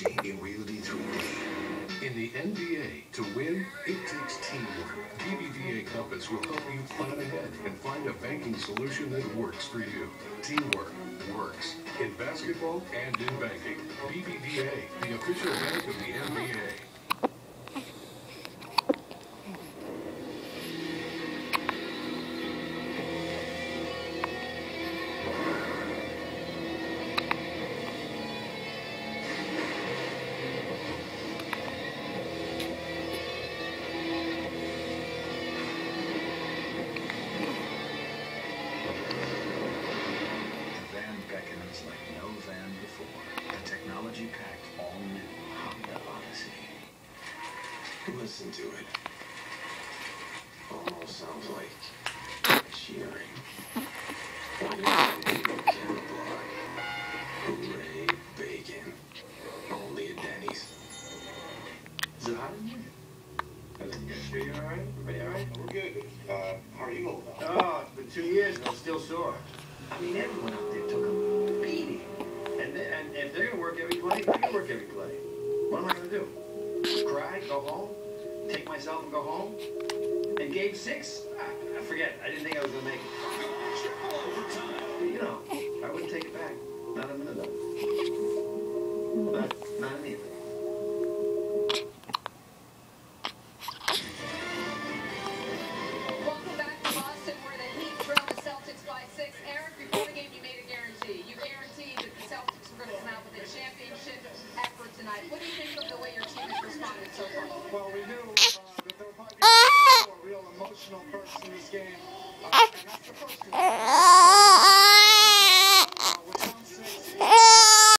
technology in Realty 3D. In the NBA, to win, it takes teamwork. BBVA Compass will help you plan ahead and find a banking solution that works for you. Teamwork works in basketball and in banking. BBVA, the official bank of the NBA. Like no van before. A technology-packed, all-new Honda Odyssey. Listen to it. Almost sounds like cheering. Hooray, bacon. Only at Denny's. Is it hot in here? You all right? Everybody all right? We're good. How are you holding up? Oh, it's been 2 years and I'm still sore. I mean, everyone out there took a beating. And if they're going to work every play, I'm going to work every play. What am I going to do? Cry? Go home? Take myself and go home? In game 6? I forget. I didn't think I was going to make it. You know, I wouldn't take it back. Not a minute of it. Not anything. Welcome back to Boston, where the Heat trailed the Celtics by 6. Eric, before the game, you made a guarantee. You guaranteed that the Celtics were going to come out with a championship effort tonight. What do you think?